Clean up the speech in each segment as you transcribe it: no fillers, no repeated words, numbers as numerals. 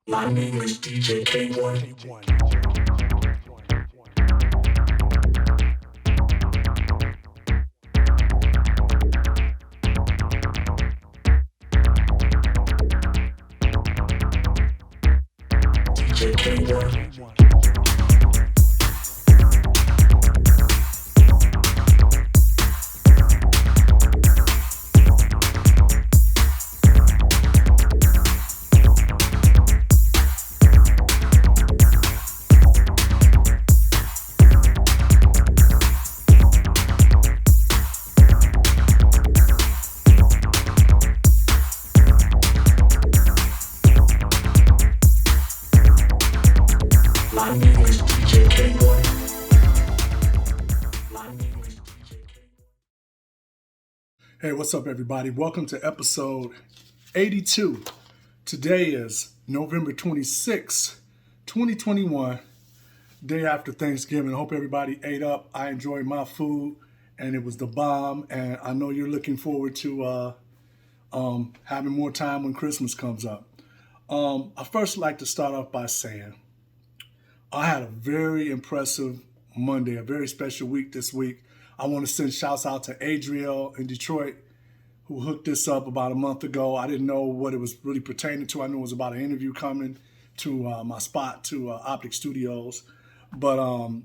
My name is DJ K-1. DJ K-1. My name is DJ K-1. My name is DJ K-1. Hey, what's up, everybody? Welcome to episode 82. Today is November 26, 2021, day after Thanksgiving. I hope everybody ate up. I enjoyed my food, and it was the bomb. And I know you're looking forward to having more time when Christmas comes up. I first like to start off by saying I had a very impressive Monday, a very special week this week. I want to send shouts out to Adriel in Detroit, who hooked this up about a month ago. I didn't know what it was really pertaining to. I knew it was about an interview coming to my spot, to Optic Studios. But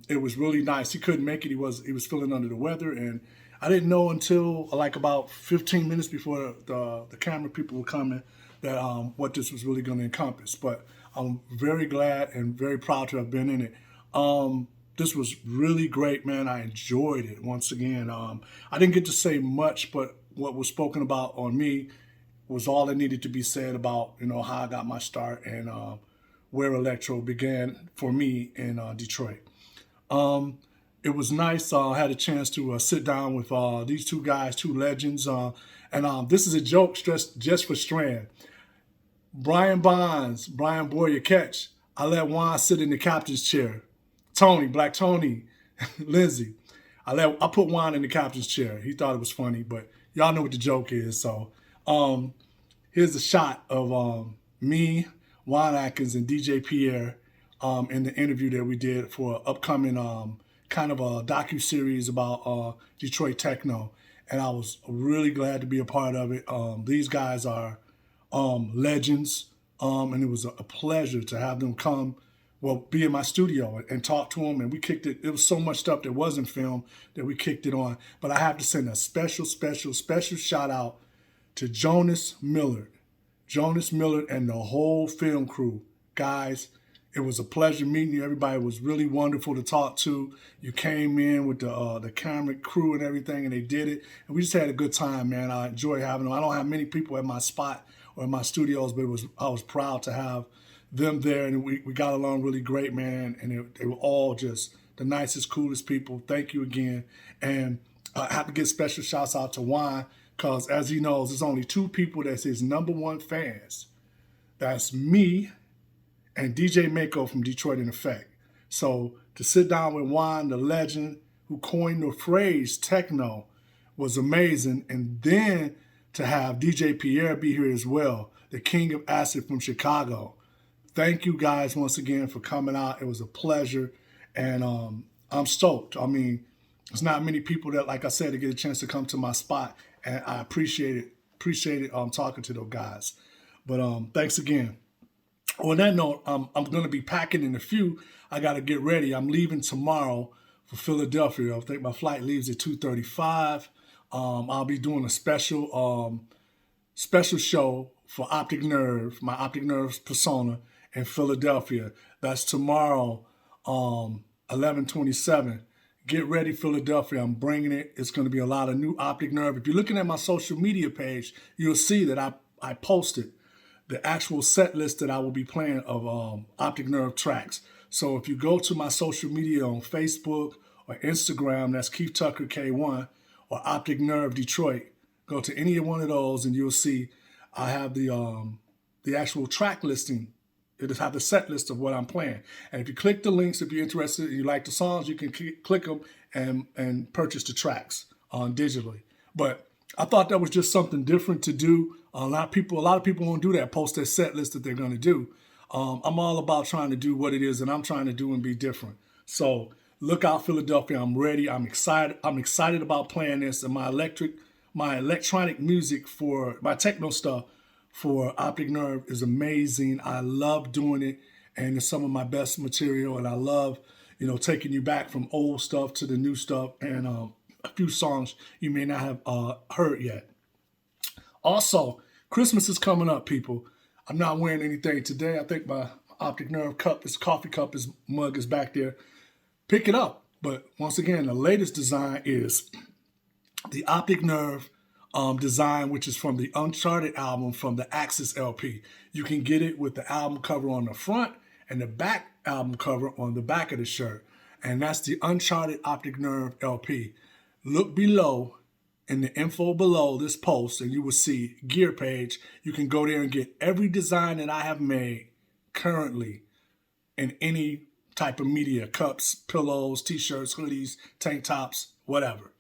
it was really nice. He couldn't make it. He was feeling under the weather. And I didn't know until like about 15 minutes before the camera people were coming that what this was really going to encompass. But I'm very glad and very proud to have been in it. This was really great, man. I enjoyed it once again. I didn't get to say much, but what was spoken about on me was all that needed to be said about, how I got my start and where Electro began for me in Detroit. It was nice. I had a chance to sit down with these two guys, two legends. And this is a joke just for Strand. Brian Boyer catch. I let Juan sit in the captain's chair. Tony, Black Tony, Lindsay. I put Juan in the captain's chair. He thought it was funny, but y'all know what the joke is. So here's a shot of me, Juan Atkins, and DJ Pierre in the interview that we did for an upcoming kind of a docu-series about Detroit Techno. And I was really glad to be a part of it. These guys are legends, and it was a pleasure to have them come, be in my studio and talk to them. And we kicked it. It was so much stuff that wasn't filmed that we kicked it on. But I have to send a special shout out to Jonas, Millard, and the whole film crew. Guys, it was a pleasure meeting you. Everybody was really wonderful to talk to. You came in with the camera crew and everything, and they did it. And we just had a good time, man. I enjoy having them. I don't have many people at my spot or in my studios, but I was proud to have them there, and we got along really great, man. And they were all just the nicest, coolest people. Thank you again. And I have to give special shouts out to Juan, because as he knows, there's only two people that's his number one fans. That's me and DJ Mako from Detroit in Effect. So to sit down with Juan, the legend who coined the phrase techno, was amazing. And then to have DJ Pierre be here as well, the king of acid from Chicago. Thank you guys once again for coming out. It was a pleasure, and I'm stoked. I mean, there's not many people that, like I said, to get a chance to come to my spot, and I appreciate it talking to those guys. But thanks again. On that note, I'm going to be packing in a few. I got to get ready. I'm leaving tomorrow for Philadelphia. I think my flight leaves at 2:35. I'll be doing a special show for Optic Nerve, my Optic Nerve persona in Philadelphia. That's tomorrow, 11/27. Get ready, Philadelphia. I'm bringing it. It's going to be a lot of new Optic Nerve. If you're looking at my social media page, you'll see that I posted the actual set list that I will be playing of Optic Nerve tracks. So if you go to my social media on Facebook or Instagram, that's Keith Tucker K-1 or Optic Nerve Detroit, go to any one of those and you'll see I have the actual track listing. It'll have the set list of what I'm playing. And if you click the links, if you're interested and you like the songs, you can click them and purchase the tracks digitally. But I thought that was just something different to do. A lot of people won't do that, post their set list that they're going to do. I'm all about trying to do what it is that I'm trying to do and be different. So look out, Philadelphia. I'm ready. I'm excited. I'm excited about playing this, and my electronic music for my techno stuff for Optic Nerve is amazing. I love doing it, and it's some of my best material. And I love, taking you back from old stuff to the new stuff, and a few songs you may not have heard yet. Also, Christmas is coming up, people. I'm not wearing anything today. I think my Optic Nerve cup, this coffee cup, this mug is back there. Pick it up. But once again, the latest design is the Optic Nerve design, which is from the Uncharted album from the Axis LP. You can get it with the album cover on the front and the back album cover on the back of the shirt. And that's the Uncharted Optic Nerve LP. Look below in the info below this post and you will see gear page. You can go there and get every design that I have made currently in any type of media: cups, pillows, t-shirts, hoodies, tank tops, whatever.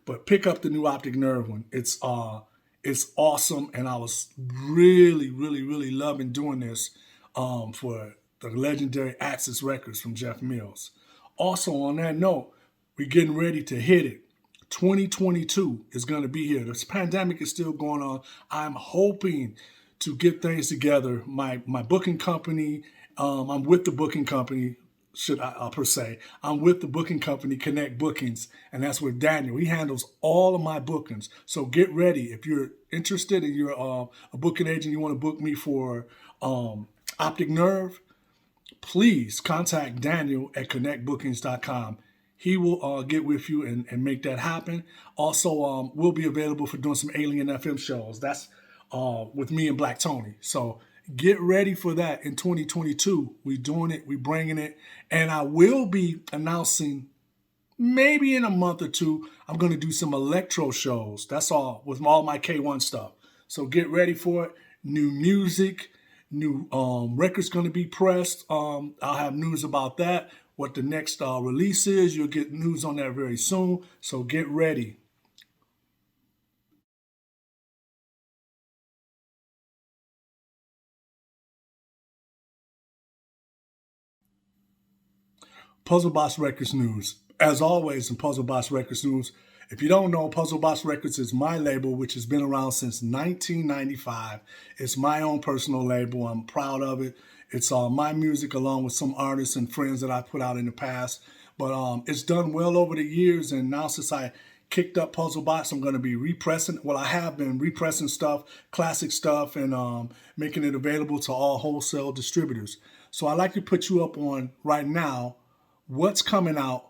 But pick up the new Optic Nerve one. It's awesome, and I was really, really, really loving doing this for the legendary Axis Records from Jeff Mills. Also, on that note, we're getting ready to hit it. 2022 is going to be here. This pandemic is still going on. I'm hoping to get things together. My booking company, I'm with the booking company, per se. I'm with the booking company, Connect Bookings, and that's with Daniel. He handles all of my bookings. So get ready. If you're interested and you're a booking agent, you want to book me for Optic Nerve, please contact Daniel at connectbookings.com. He will get with you and make that happen. Also, we'll be available for doing some Alien FM shows. That's with me and Black Tony. So get ready for that in 2022. We're doing it. We're bringing it. And I will be announcing maybe in a month or two, I'm going to do some Electro shows. That's all with all my K-1 stuff. So get ready for it. New music, new records going to be pressed. I'll have news about that. What the next release is. You'll get news on that very soon. So get ready. Puzzlebox Records news. As always in Puzzlebox Records news, if you don't know, Puzzlebox Records is my label, which has been around since 1995. It's my own personal label. I'm proud of it. It's my music along with some artists and friends that I put out in the past. But it's done well over the years, and now since I kicked up Puzzlebox, I'm going to be repressing. Well, I have been repressing stuff, classic stuff, and making it available to all wholesale distributors. So I'd like to put you up on right now what's coming out,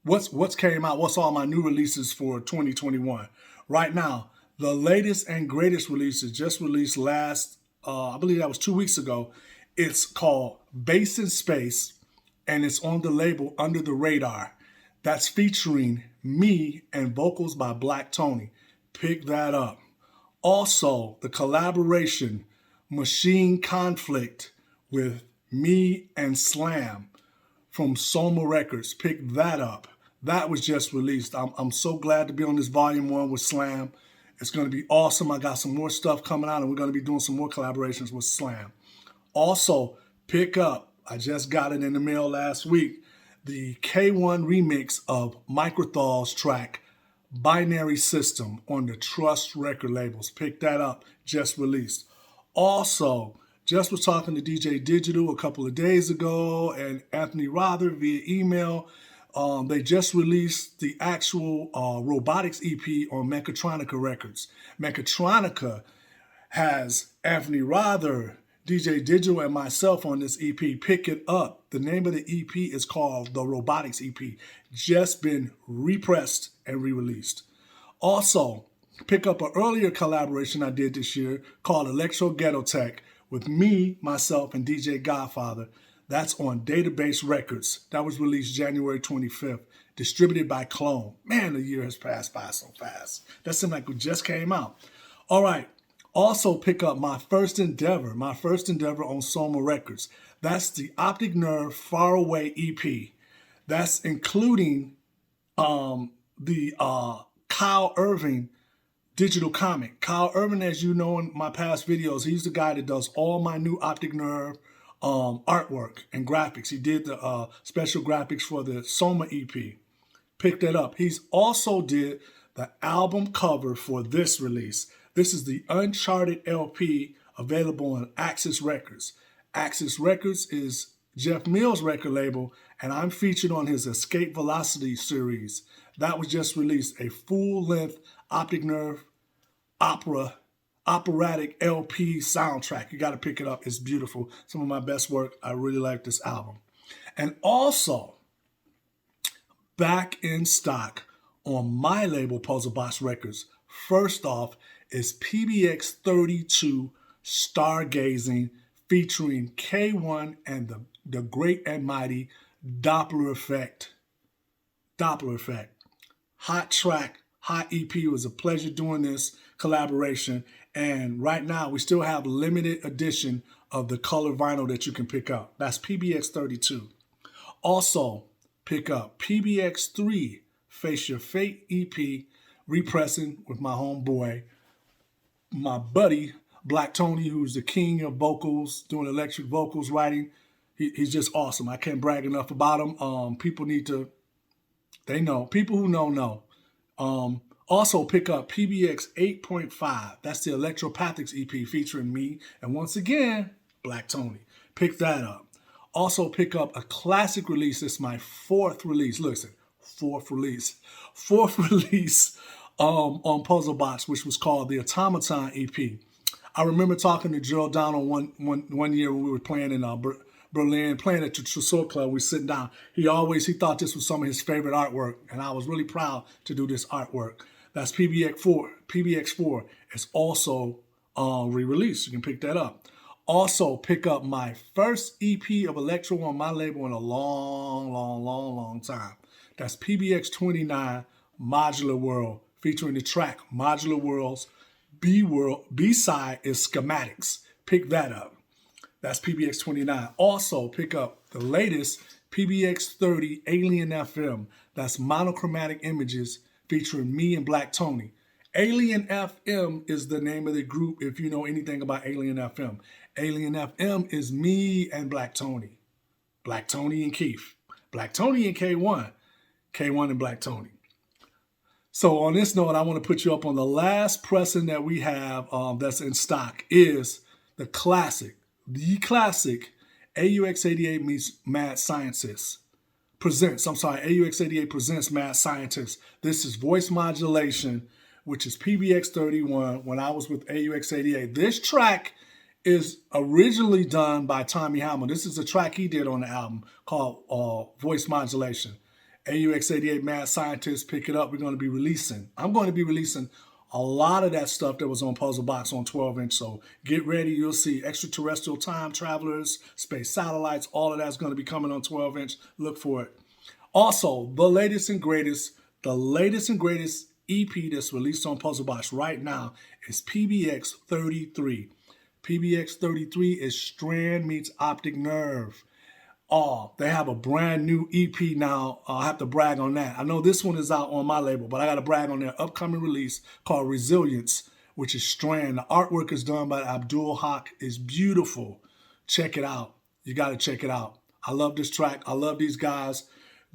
what's came out, what's all my new releases for 2021. Right now, the latest and greatest releases just released last, I believe that was 2 weeks ago. It's called Bass in Space, and it's on the label Under the Radar. That's featuring me and vocals by Black Tony. Pick that up. Also, the collaboration Machine Conflict with me and Slam from Soma Records. Pick that up. That was just released. I'm so glad to be on this volume 1 with Slam. It's going to be awesome. I got some more stuff coming out, and we're going to be doing some more collaborations with Slam. Also, pick up, I just got it in the mail last week, the K-1 remix of Microthol's track, Binary System, on the Trust record labels. Pick that up, just released. Also, just was talking to DJ Digital a couple of days ago and Anthony Rother via email. They just released the actual robotics EP on Mechatronica Records. Mechatronica has Anthony Rother, DJ Digital, and myself on this EP. Pick it up. The name of the EP is called the Robotics EP. Just been repressed and re-released. Also, pick up an earlier collaboration I did this year called Electro Ghetto Tech with me, myself, and DJ Godfather. That's on Database Records. That was released January 25th, distributed by Clone. Man, the year has passed by so fast. That seemed like it just came out. All right. Also pick up my first endeavor on Soma Records. That's the Optic Nerve Far Away EP. That's including the Kyle Irving digital comic. Kyle Urban, as you know in my past videos, he's the guy that does all my new Optic Nerve artwork and graphics. He did the special graphics for the Soma EP. Pick that up. He's also did the album cover for this release. This is the Uncharted LP available on Axis Records. Axis Records is Jeff Mills' record label, and I'm featured on his Escape Velocity series. That was just released, a full-length Optic Nerve operatic LP soundtrack. You got to pick it up. It's beautiful. Some of my best work. I really like this album. And also, back in stock on my label, Puzzlebox Records, first off is PBX 32 Stargazing featuring K-1 and the great and mighty Doppler Effect. Doppler Effect. Hot track, hot EP. It was a pleasure doing this collaboration. And right now, we still have limited edition of the color vinyl that you can pick up. That's PBX 32. Also, pick up PBX 3 Face Your Fate EP, repressing with my homeboy, my buddy, Blak Tony, who's the king of vocals, doing electric vocals writing. He's just awesome. I can't brag enough about him. People need to, they know. People who know. Also pick up PBX 8.5. That's the Electropathics EP featuring me. And once again, Blak Tony. Pick that up. Also pick up a classic release. It's my fourth release. Listen, fourth release. Fourth release on Puzzlebox, which was called the Automaton EP. I remember talking to Joe Donald one year when we were playing in Berlin, playing at the Tresor Club. We were sitting down. He thought this was some of his favorite artwork, and I was really proud to do this artwork. That's PBX 4. PBX 4 is also re-released. You can pick that up. Also, pick up my first EP of Electro on my label in a long time. That's PBX 29 Modular World, featuring the track Modular Worlds. B-side is Schematics. Pick that up. That's PBX 29. Also, pick up the latest PBX 30 Alien FM. That's Monochromatic Images, featuring me and Blak Tony. Alien FM is the name of the group if you know anything about Alien FM. Alien FM is me and Blak Tony. Blak Tony and Keith. Blak Tony and K-1. K-1 and Blak Tony. So on this note, I want to put you up on the last pressing that we have that's in stock is the classic AUX88 meets Mad Scientist. AUX88 presents Mad Scientist. This is voice modulation, which is PBX 31 when I was with AUX88. This track is originally done by Tommy Hamill. This is a track he did on the album called Voice Modulation. AUX88 Mad Scientist, pick it up. I'm going to be releasing a lot of that stuff that was on Puzzlebox on 12-inch. So get ready. You'll see extraterrestrial time travelers, space satellites. All of that's going to be coming on 12-inch. Look for it. Also, the latest and greatest EP that's released on Puzzlebox right now is PBX 33. PBX 33 is Strand meets Optic Nerve. They have a brand new EP now. I have to brag on that. I know this one is out on my label, but I got to brag on their upcoming release called Resilience, which is Strand. The artwork is done by Abdul Haq. It's beautiful. Check it out. You got to check it out. I love this track. I love these guys.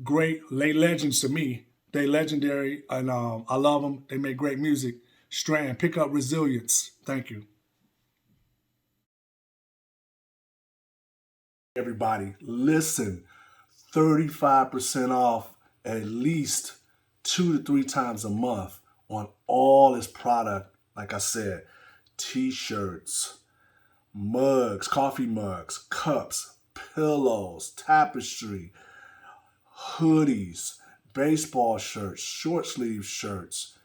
Great. They legends to me. They legendary, and I love them. They make great music. Strand. Pick up Resilience. Thank you. Everybody, listen, 35% off at least 2 to 3 times a month on all his product. Like I said, t-shirts, mugs, coffee mugs, cups, pillows, tapestry, hoodies, baseball shirts, short sleeve shirts,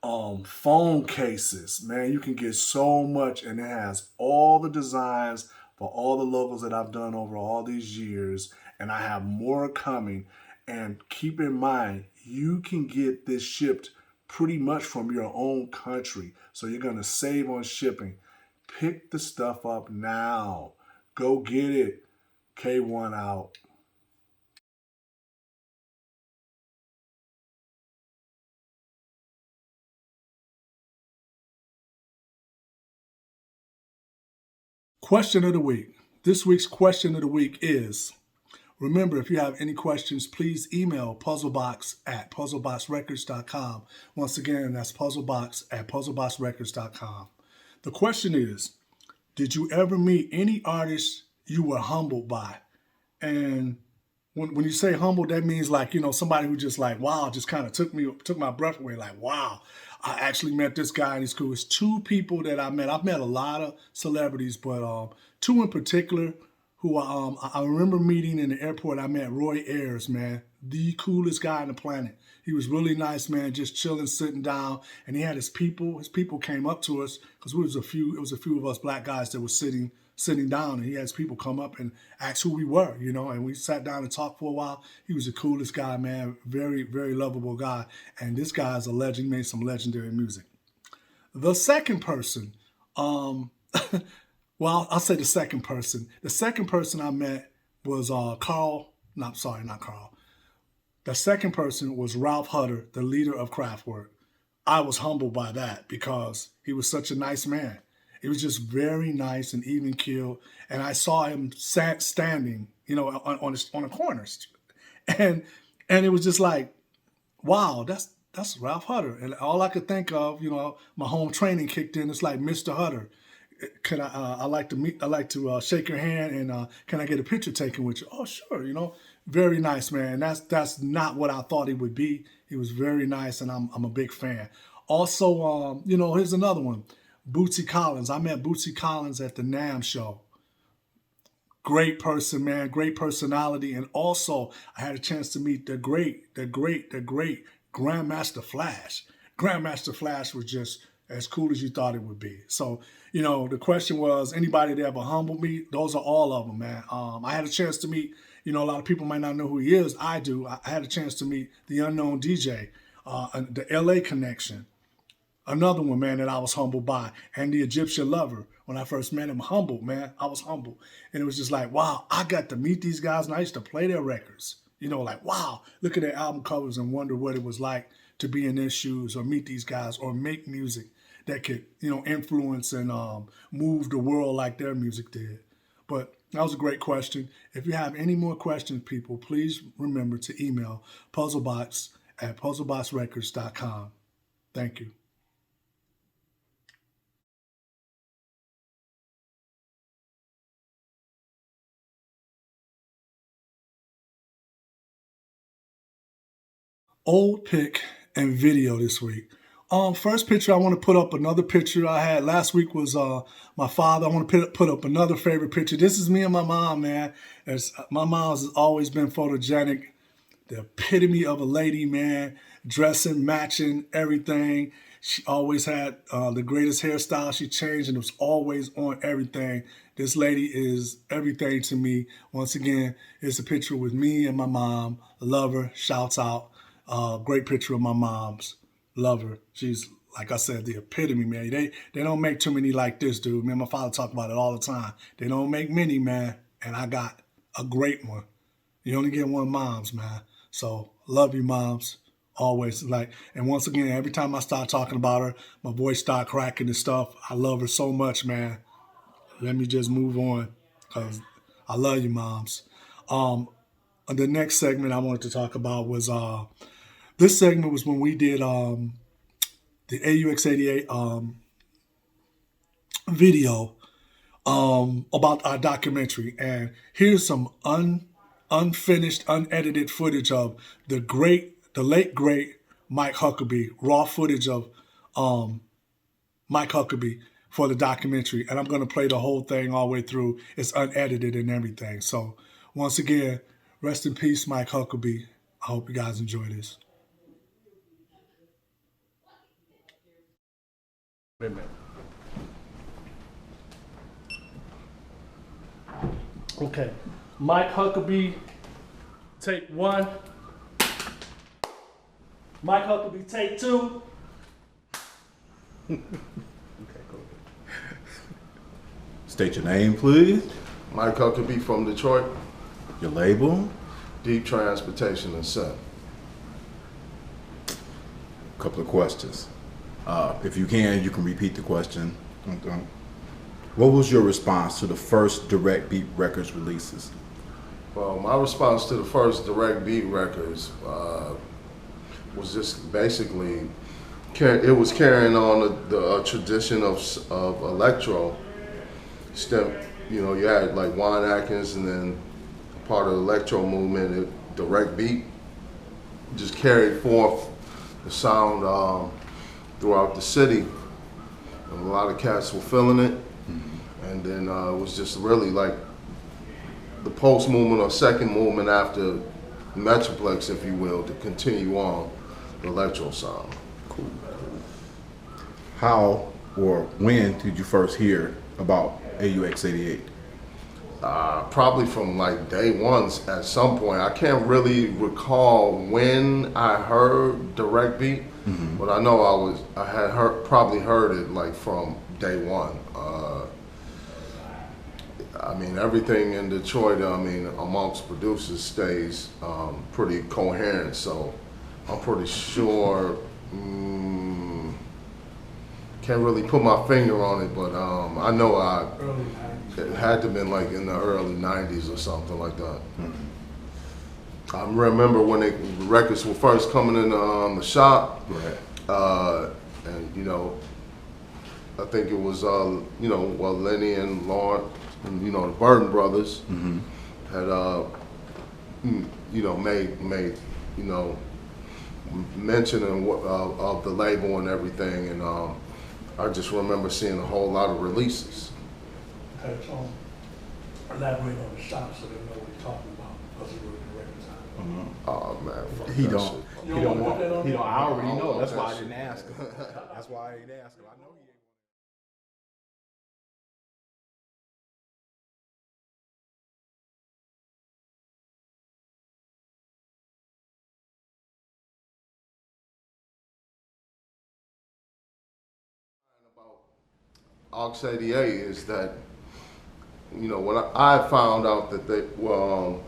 phone cases. Man, you can get so much, and it has all the designs for all the logos that I've done over all these years, and I have more coming. And keep in mind, you can get this shipped pretty much from your own country, so you're going to save on shipping. Pick the stuff up now. Go get it. K-1 out. Question of the week. This week's question of the week is, remember, if you have any questions, please email puzzlebox@puzzleboxrecords.com. Once again, that's puzzlebox@puzzleboxrecords.com. The question is, did you ever meet any artists you were humbled by? And when you say humbled, that means like, somebody who just like, wow, just kind of took my breath away. Like, wow, I actually met this guy and he's cool. It's two people that I met. I've met a lot of celebrities, but two in particular who I remember meeting in the airport. I met Roy Ayers, man, the coolest guy on the planet. He was really nice, man, just chilling, sitting down, and he had his people. His people came up to us because it was a few of us black guys that were sitting down, and he had his people come up and ask who we were, and we sat down and talked for a while. He was the coolest guy, man, very, very lovable guy, and this guy is a legend, made some legendary music. The second person, well, I'll say the second person. The second person I met was not Carl. The second person was Ralph Hutter, the leader of Kraftwerk. I was humbled by that because he was such a nice man. He was just very nice and even keeled. And I saw him standing, on the corners. And it was just like, wow, that's Ralph Hutter. And all I could think of, my home training kicked in. It's like, Mr. Hutter, can I like to shake your hand and can I get a picture taken with you? Oh, sure, very nice, man. That's not what I thought he would be. He was very nice, and I'm a big fan. Also, here's another one. Bootsy Collins. I met Bootsy Collins at the NAMM show. Great person, man. Great personality. And also, I had a chance to meet the great Grandmaster Flash. Grandmaster Flash was just as cool as you thought it would be. So, the question was, anybody that ever humbled me? Those are all of them, man. I had a chance to meet, a lot of people might not know who he is. I do. I had a chance to meet the Unknown DJ, the LA Connection. Another one, man, that I was humbled by. And the Egyptian Lover. When I first met him, humbled, man. I was humbled. And it was just like, wow, I got to meet these guys and I used to play their records. Like, wow, look at their album covers and wonder what it was like to be in their shoes or meet these guys or make music that could, influence and move the world like their music did. But that was a great question. If you have any more questions, people, please remember to email puzzlebox@puzzleboxrecords.com. Thank you. Old pick and video this week. First picture, I want to put up another picture I had last week was my father. I want to put up another favorite picture. This is me and my mom, man. My mom's has always been photogenic, the epitome of a lady, man, dressing, matching, everything. She always had the greatest hairstyle. She changed and it was always on everything. This lady is everything to me. Once again, it's a picture with me and my mom. Love her. Shouts out. Great picture of my mom's. Love her. She's, like I said, the epitome, man. They don't make too many like this, dude. Me and my father talk about it all the time. They don't make many, man. And I got a great one. You only get one moms, man. So love you, moms. Always. And once again, every time I start talking about her, my voice start cracking and stuff. I love her so much, man. Let me just move on because I love you, moms. The next segment I wanted to talk about was this segment was when we did the AUX88 video about our documentary. And here's some unfinished, unedited footage of the late, great Mike Huckabee, raw footage of Mike Huckabee for the documentary. And I'm going to play the whole thing all the way through. It's unedited and everything. So once again, rest in peace, Mike Huckabee. I hope you guys enjoy this. Wait a minute. Okay. Mike Huckabee, take 1. Mike Huckabee, take 2. Okay, cool. State your name, please. Mike Huckabee from Detroit. Your label. Deep Transportation and Sept. Couple of questions. If you can repeat the question. What was your response to the first Direct Beat Records releases? Well, my response to the first Direct Beat Records was just basically, it was carrying on the tradition of Electro. You know, you had like Juan, Atkins, and then part of the Electro movement, Direct Beat just carried forth the sound throughout the city. And a lot of cats were feeling it. And then it was just really like the post movement or second movement after Metroplex, if you will, to continue on the Electro sound. Cool. How or when did you first hear about AUX 88? Probably from like day one at some point. I can't really recall when I heard Direct Beat, but I know I had probably heard it like from day one. I mean, everything in Detroit, I mean, amongst producers stays pretty coherent, so I'm pretty sure, can't really put my finger on it, but I know it had to have been like in the early 90s or something like that. I remember when the records were first coming in the shop, Right. and you know, I think it was you know, well, Lenny and Lawrence, and you know, the Burton brothers had you know, made you know, mentioning of the label and everything, and I just remember seeing a whole lot of releases. Elaborate on the shop so they know what he's talking about, because he worked the records out. Oh man, fuck He that don't. shit. He don't want. He don't. I already I don't know. want That's that why I shit. didn't ask him. That's why I didn't ask him. I know he ain't. Aux 88 is that, you know, when I found out that they, well,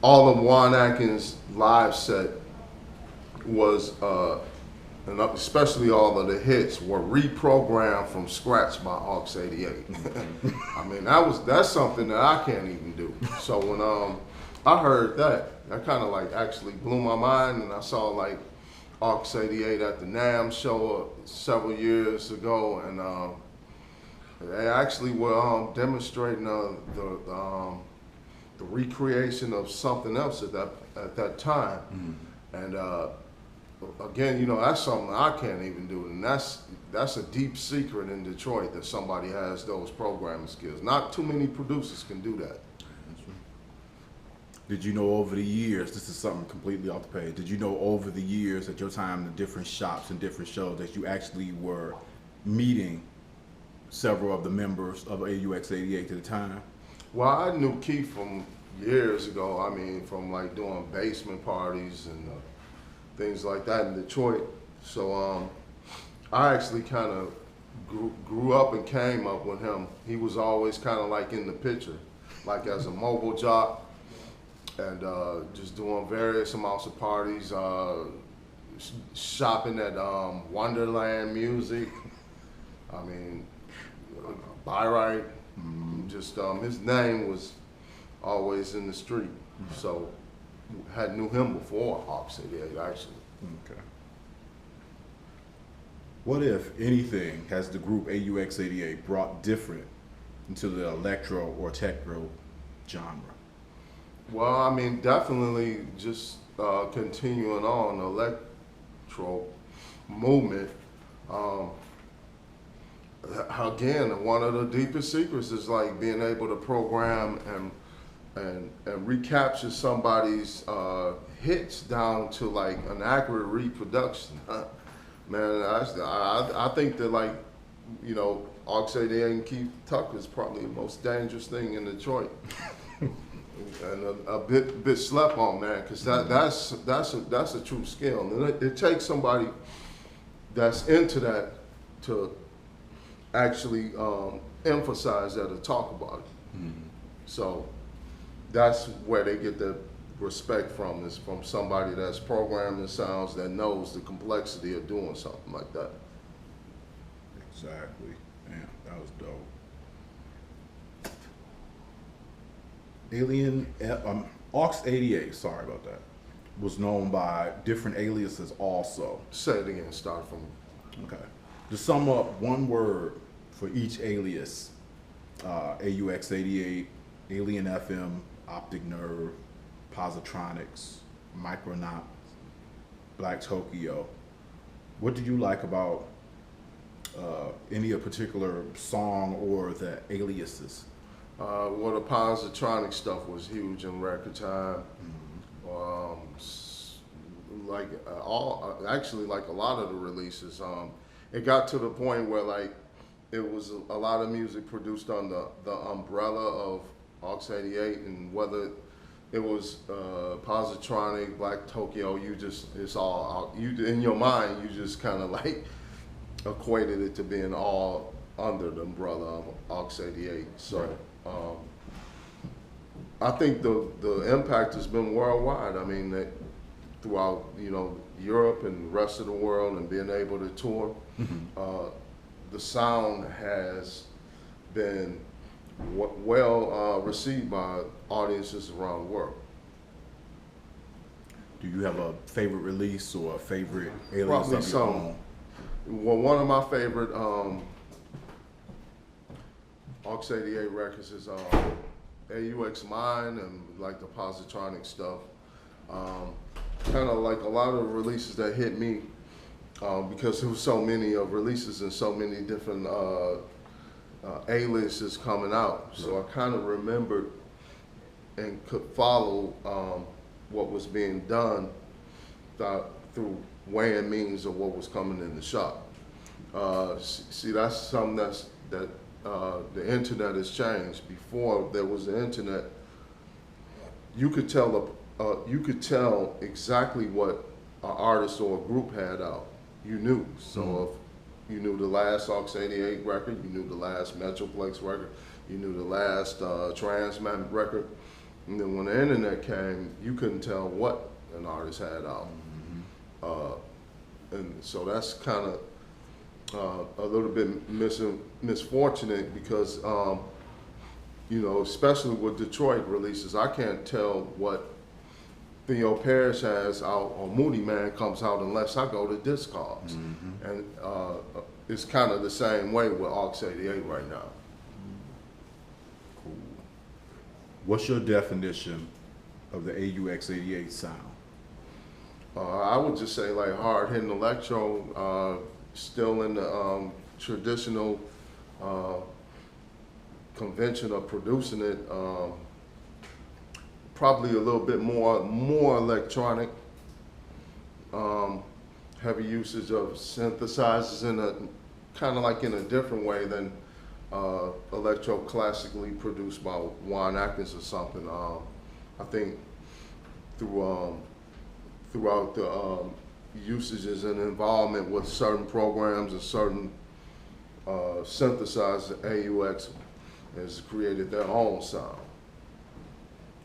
all of Juan Atkins' live set was, and especially all of the hits, were reprogrammed from scratch by Aux 88. I mean, that's something that I can't even do. So when I heard that kind of like actually blew my mind, and I saw like Aux 88 at the NAMM show several years ago, and they actually were demonstrating the recreation of something else at that time, and again, you know, that's something I can't even do, and that's a deep secret in Detroit that somebody has those programming skills. Not too many producers can do that. Did you know over the years, this is something completely off the page, did you know over the years at your time in different shops and different shows that you actually were meeting several of the members of AUX 88 at the time? Well, I knew Keith from years ago. I mean, from like doing basement parties and things like that in Detroit. So I actually kind of grew up and came up with him. He was always kind of like in the picture, like as a mobile jock, and just doing various amounts of parties, shopping at Wonderland Music. I mean, Byright, just his name was always in the street, so had knew him before Aux 88 actually. Okay. What, if anything, has the group AUX 88 brought different into the electro or techno genre? Well, I mean, definitely just continuing on the electro movement. Again, one of the deepest secrets is like being able to program and recapture somebody's hits down to like an accurate reproduction. Man, I think that, like, you know, Aux 88 and Keith Tucker is probably the most dangerous thing in Detroit. And a bit slept on, man, because that's a true skill. And it takes somebody that's into that to actually emphasize that or talk about it. So that's where they get the respect from, is from somebody that's programming sounds, that knows the complexity of doing something like that. Exactly. Damn, that was dope. Aux 88, sorry about that, was known by different aliases also. Say it again. Start from. Okay. To sum up, one word for each alias: AUX 88, Alien FM, Optic Nerve, Positronics, Micronaut, Black Tokyo. What did you like about any particular song or the aliases? Well, the Positronic stuff was huge in record time. Actually, like a lot of the releases, it got to the point where like it was a lot of music produced on the umbrella of Aux 88, and whether it was Positronic, Black Tokyo, it's all out. You in your mind, you just kind of like equated it to being all under the umbrella of Aux 88. So. Right. I think the impact has been worldwide. I mean, that throughout Europe and the rest of the world, and being able to tour, the sound has been well received by audiences around the world. Do you have a favorite release or a favorite alias Probably of your own? Well, one of my favorite Aux 88 records is AUX Mine and like the Positronic stuff. Kind of like a lot of releases that hit me because there was so many releases and so many different aliases coming out. So I kind of remembered and could follow what was being done through way and means of what was coming in the shop. See, that's something that the internet has changed. Before there was the internet, you could tell exactly what an artist or a group had out. You knew. So if you knew the last Aux 88 record, you knew the last Metroplex record, you knew the last Transmat record, and then when the internet came, you couldn't tell what an artist had out. And so that's kind of a little bit misfortunate because, especially with Detroit releases, I can't tell what Theo Parrish has out or Moody Man comes out unless I go to Discogs. And it's kind of the same way with Aux 88 right now. Cool. What's your definition of the AUX 88 sound? I would just say like hard-hitting electro, still in the traditional convention of producing it, probably a little bit more electronic, heavy usage of synthesizers in a kind of like in a different way than electro classically produced by Juan Atkins or something. I think throughout the usages and involvement with certain programs and certain synthesizers, AUX has created their own sound.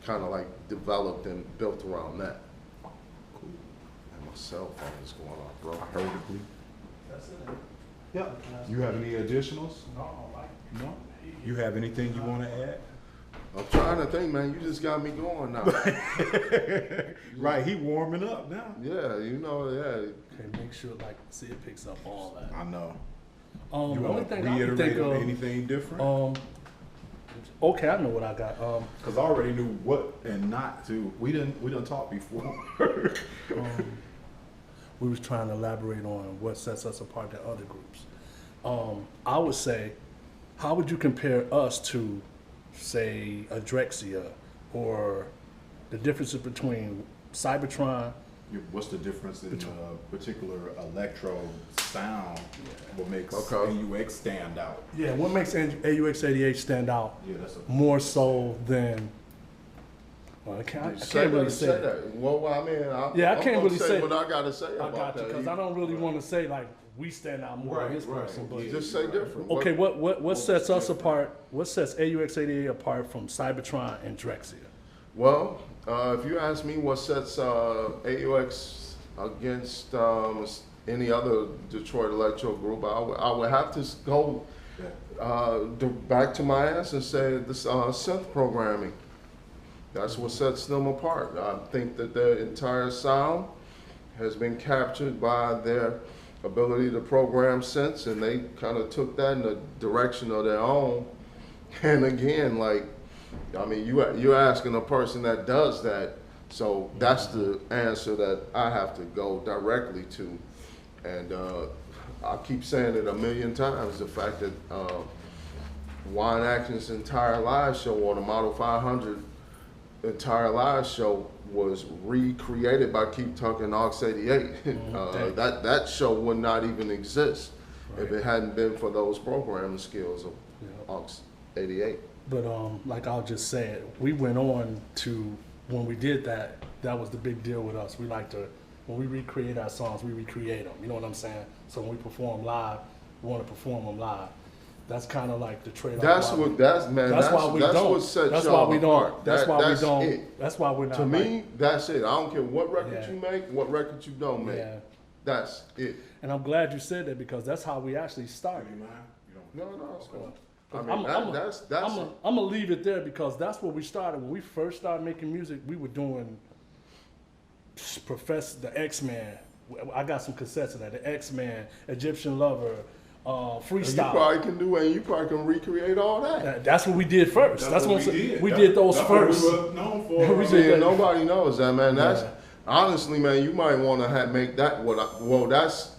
Kind of like developed and built around that. Cool. And my cell phone is going off, bro. I heard it, please. That's it. Yeah. You have any additionals? No, No? You have anything you want to add? I'm trying to think, man. You just got me going now. Right, he warming up now. Yeah, Okay, make sure see it picks up all that. I know. The You only want to thing I can think reiterate of, anything different? okay, I know what I got. Because I already knew what and not to. We didn't talk before. We was trying to elaborate on what sets us apart than other groups. I would say, how would you compare us to, say, Adrexia, or the differences between Cybertron? What's the difference in particular electro sound? What makes Okay. AUX stand out? Yeah, what makes AUX 88 stand out Yeah, that's more so than? Well, I can't really say that. that. Well, I mean, Yeah, I can't really say what I gotta say I about got you, that. because I don't really want to say like we stand out more than Right, this right. person, but Yeah. Just say different. okay, what sets us apart? What sets AUX 88 apart from Cybertron and Drexia? Well, if you ask me what sets AUX against any other Detroit electro group, I would have to go back to my ass and say this synth programming. That's what sets them apart. I think that their entire sound has been captured by their ability to program synths, and they kind of took that in a direction of their own. And again, like, I mean, you're asking a person that does that, so that's the answer that I have to go directly to. And I keep saying it a million times, the fact that Juan Atkins' entire live show, or the Model 500 entire live show, was recreated by Keep Talking Aux 88. That show would not even exist if it hadn't been for those programming skills of Aux 88. But like I'll just say it, we went on to, when we did that, that was the big deal with us. We like to, when we recreate our songs, we recreate them. You know what I'm saying? So when we perform live, we want to perform them live. That's kind of like the trade-off. That's why we don't. What sets that's y'all why we don't. apart. That's why we don't. It. That's why we're not. To me, that's it. I don't care what record you make, what record you don't make. Yeah. That's it. And I'm glad you said that, because that's how we actually started. No, it's cool. I I'm mean, that's I'm gonna leave it there, because that's where we started. When we first started making music, we were doing Professor the X-Man. I got some cassettes of that. The X-Man, Egyptian Lover, freestyle. You probably can do, and you probably can recreate all that. That's what we did first. That's what we did those that's first. What we were known for. We See, did that. nobody knows that, man. That's honestly, man. You might want to make that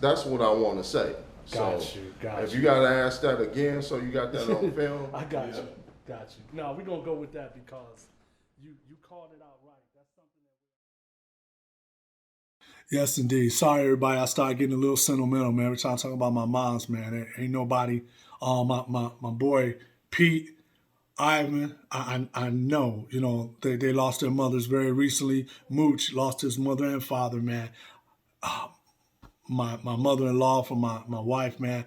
that's what I want to say. Got you. If you gotta ask that again, so you got that on film. I got you. No, we're gonna go with that, because you called it out right. That's something that. Yes, indeed. Sorry, everybody. I started getting a little sentimental, man. Every time I talk about my moms, man, there ain't nobody. My boy Pete, Ivan, I know. You know, they lost their mothers very recently. Mooch lost his mother and father, man. My mother-in-law for my wife, man.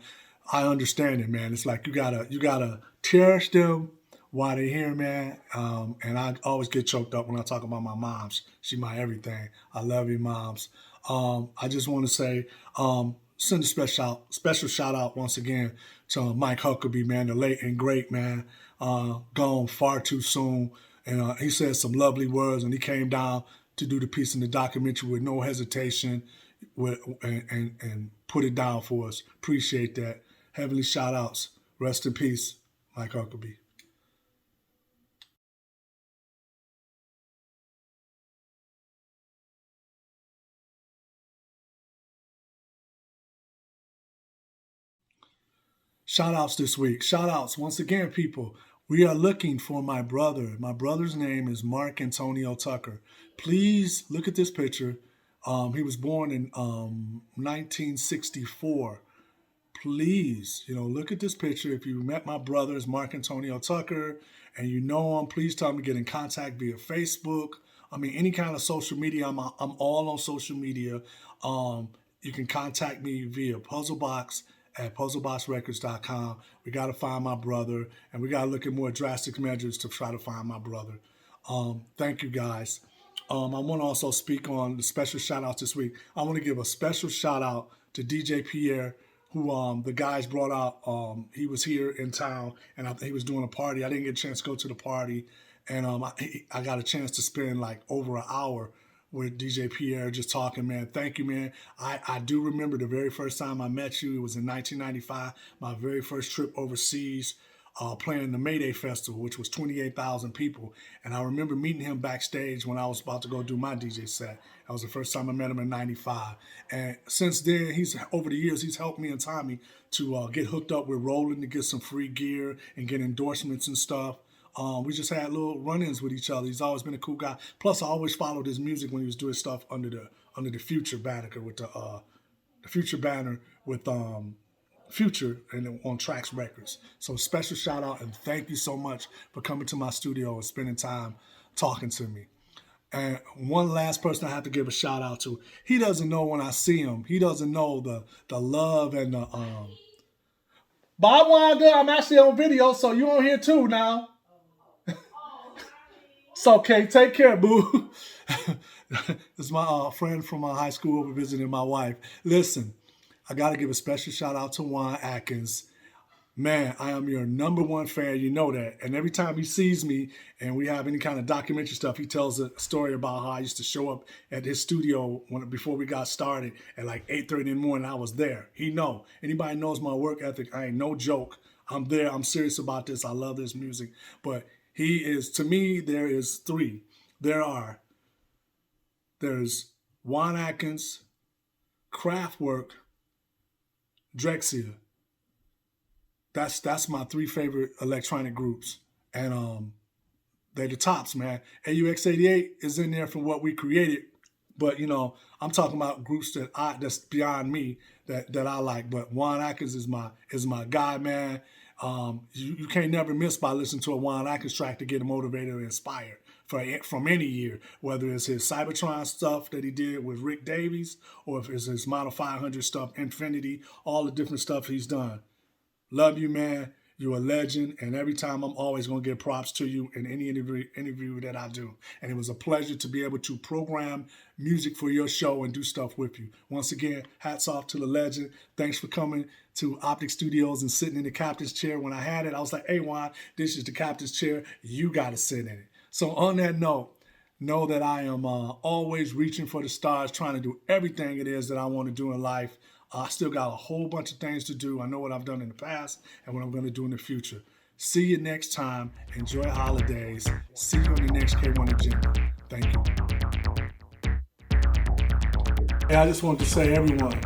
I understand it, man. It's like you gotta cherish them while they're here, man. And I always get choked up when I talk about my moms. She my everything. I love you, moms. I just want to say, send a special shout out once again to Mike Huckabee, man, the late and great man, gone far too soon. And he said some lovely words, and he came down to do the piece in the documentary with no hesitation. And put it down for us. Appreciate that. Heavenly shout outs. Rest in peace, Mike Huckabee. Shout outs this week. Shout outs once again, people. We are looking for my brother. My brother's name is Mark Antonio Tucker. Please look at this picture. He was born in 1964. Please, look at this picture. If you met my brother, it's Mark Antonio Tucker, and you know him, please tell him to get in contact via Facebook. I mean, any kind of social media. I'm all on social media. You can contact me via Puzzlebox at puzzleboxrecords.com. We got to find my brother, and we got to look at more drastic measures to try to find my brother. Thank you, guys. I want to also speak on the special shout outs this week. I want to give a special shout out to DJ Pierre, who the guys brought out. He was here in town, and he was doing a party. I didn't get a chance to go to the party, and I got a chance to spend like over an hour with DJ Pierre just talking, man. Thank you, man. I do remember the very first time I met you. It was in 1995, my very first trip overseas. Playing the Mayday Festival, which was 28,000 people. And I remember meeting him backstage when I was about to go do my DJ set. That was the first time I met him in 95. And since then, over the years, he's helped me and Tommy to get hooked up with Roland to get some free gear and get endorsements and stuff. We just had little run-ins with each other. He's always been a cool guy. Plus, I always followed his music when he was doing stuff under the Future banner with the Future banner with Future and on Trax Records. So special shout out and thank you so much for coming to my studio and spending time talking to me. And one last person I have to give a shout out to. He doesn't know when I see him. He doesn't know the love and the Bob Wanda, I'm actually on video, so you on here too now. It's okay. Take care, boo. This is my friend from my high school over visiting my wife. Listen, I got to give a special shout out to Juan Atkins. man, I am your number one fan. You know that. And every time he sees me and we have any kind of documentary stuff, he tells a story about how I used to show up at his studio before we got started at like 8:30 in the morning. I was there. He know. Anybody knows my work ethic, I ain't no joke. I'm there. I'm serious about this. I love this music. But he is, to me, there is three. There's Juan Atkins, Kraftwerk, Drexciya. That's my three favorite electronic groups. And they're the tops, man. AUX88 is in there from what we created. But, you know, I'm talking about groups that's beyond me that I like. But Juan Atkins is my guy, man. You can't never miss by listening to a Juan Atkins track to get motivated or inspired from any year, whether it's his Cybertron stuff that he did with Rick Davies or if it's his Model 500 stuff, Infinity, all the different stuff he's done. Love you, man. You're a legend, and every time I'm always going to give props to you in any interview that I do. And it was a pleasure to be able to program music for your show and do stuff with you. Once again, hats off to the legend. Thanks for coming to Optic Studios and sitting in the captain's chair. When I had it, I was like, hey, Juan, this is the captain's chair. You got to sit in it. So on that note, know that I am always reaching for the stars, trying to do everything it is that I want to do in life. I still got a whole bunch of things to do. I know what I've done in the past and what I'm going to do in the future. See you next time. Enjoy holidays. See you on the next K-1 agenda. Thank you. Hey, I just wanted to say, everyone,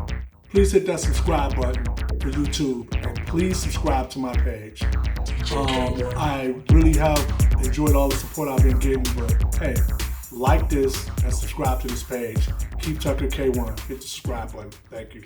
please hit that subscribe button for YouTube and please subscribe to my page. I really have enjoyed all the support I've been getting, but hey, like this and subscribe to this page. Keep Tucker K1. Hit the subscribe button. Thank you.